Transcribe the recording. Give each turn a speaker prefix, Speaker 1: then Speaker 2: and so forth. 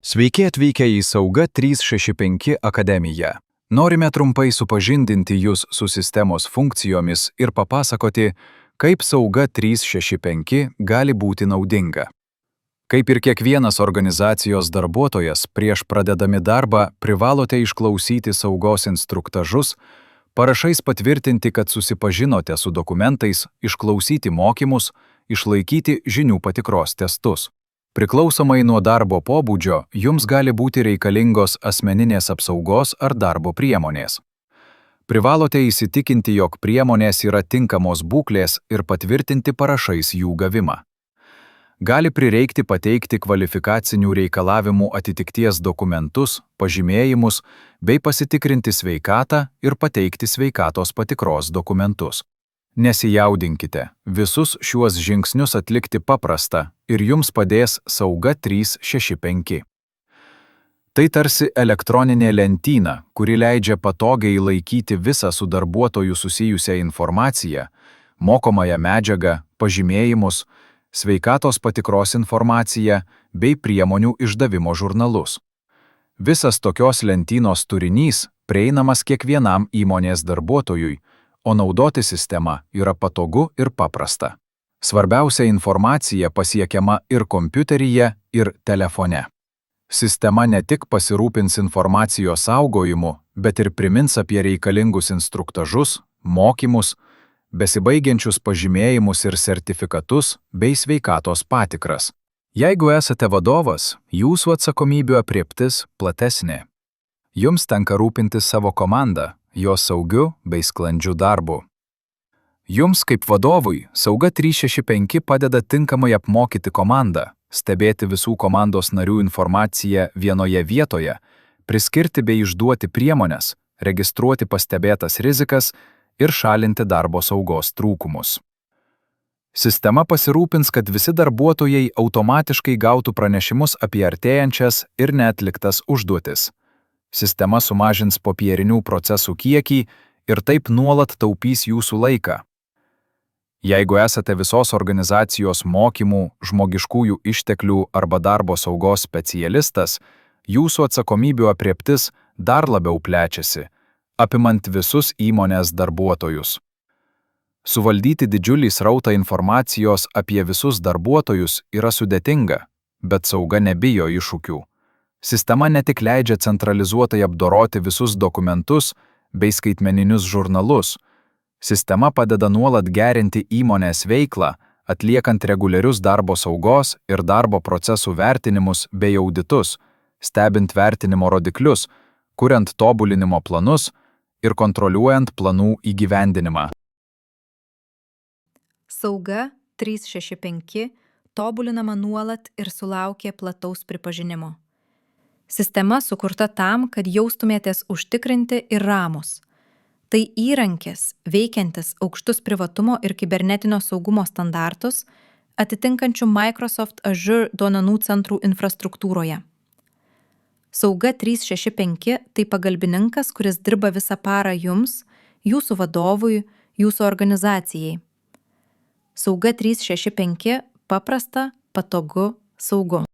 Speaker 1: Sveiki atvykę į Sauga 365 akademiją. Norime trumpai supažindinti Jūs su sistemos funkcijomis ir papasakoti, kaip Sauga 365 gali būti naudinga. Kaip ir kiekvienas organizacijos darbuotojas, prieš pradedami darbą privalote išklausyti saugos instruktažus, parašais patvirtinti, kad susipažinote su dokumentais, išklausyti mokymus, išlaikyti žinių patikros testus. Priklausomai nuo darbo pobūdžio, jums gali būti reikalingos asmeninės apsaugos ar darbo priemonės. Privalote įsitikinti, jog priemonės yra tinkamos būklės ir patvirtinti parašais jų gavimą. Gali prireikti pateikti kvalifikacinių reikalavimų atitikties dokumentus, pažymėjimus bei pasitikrinti sveikatą ir pateikti sveikatos patikros dokumentus. Nesijaudinkite, visus šiuos žingsnius atlikti paprasta ir jums padės Sauga 365. Tai tarsi elektroninė lentyna, kuri leidžia patogiai laikyti visą su darbuotoju susijusią informaciją, mokomąją medžiagą, pažymėjimus, sveikatos patikros informaciją bei priemonių išdavimo žurnalus. Visas tokios lentynos turinys prieinamas kiekvienam įmonės darbuotojui, o naudoti sistema yra patogu ir paprasta. Svarbiausia informacija pasiekiama ir kompiuteryje, ir telefone. Sistema ne tik pasirūpins informacijos saugojimu, bet ir primins apie reikalingus instruktažus, mokymus, besibaigiančius pažymėjimus ir sertifikatus bei sveikatos patikras. Jeigu esate vadovas, jūsų atsakomybių aprėptis platesnė. Jums tenka rūpintis savo komandą, jos saugiu bei sklandžiu darbu. Jums kaip vadovui Sauga 365 padeda tinkamai apmokyti komandą, stebėti visų komandos narių informaciją vienoje vietoje, priskirti bei išduoti priemones, registruoti pastebėtas rizikas ir šalinti darbo saugos trūkumus. Sistema pasirūpins, kad visi darbuotojai automatiškai gautų pranešimus apie artėjančias ir neatliktas užduotis. Sistema sumažins popierinių procesų kiekį ir taip nuolat taupys jūsų laiką. Jeigu esate visos organizacijos mokymų, žmogiškųjų išteklių arba darbo saugos specialistas, jūsų atsakomybių aprėptis dar labiau plečiasi, apimant visus įmonės darbuotojus. Suvaldyti didžiulį srautą informacijos apie visus darbuotojus yra sudėtinga, bet Sauga nebijo iššūkių. Sistema ne tik leidžia centralizuotai apdoroti visus dokumentus bei skaitmeninius žurnalus. Sistema padeda nuolat gerinti įmonės veiklą, atliekant reguliarius darbo saugos ir darbo procesų vertinimus bei auditus, stebint vertinimo rodiklius, kuriant tobulinimo planus ir kontroliuojant planų įgyvendinimą.
Speaker 2: Sauga 365 tobulinama nuolat ir sulaukia plataus pripažinimo. Sistema sukurta tam, kad jaustumėtės užtikrinti ir ramūs. Tai įrankis, veikiantis aukštus privatumo ir kibernetinio saugumo standartus, atitinkančių Microsoft Azure duomenų centrų infrastruktūroje. Sauga 365 tai pagalbininkas, kuris dirba visą parą jums, jūsų vadovui, jūsų organizacijai. Sauga 365 paprasta, patogu, saugu.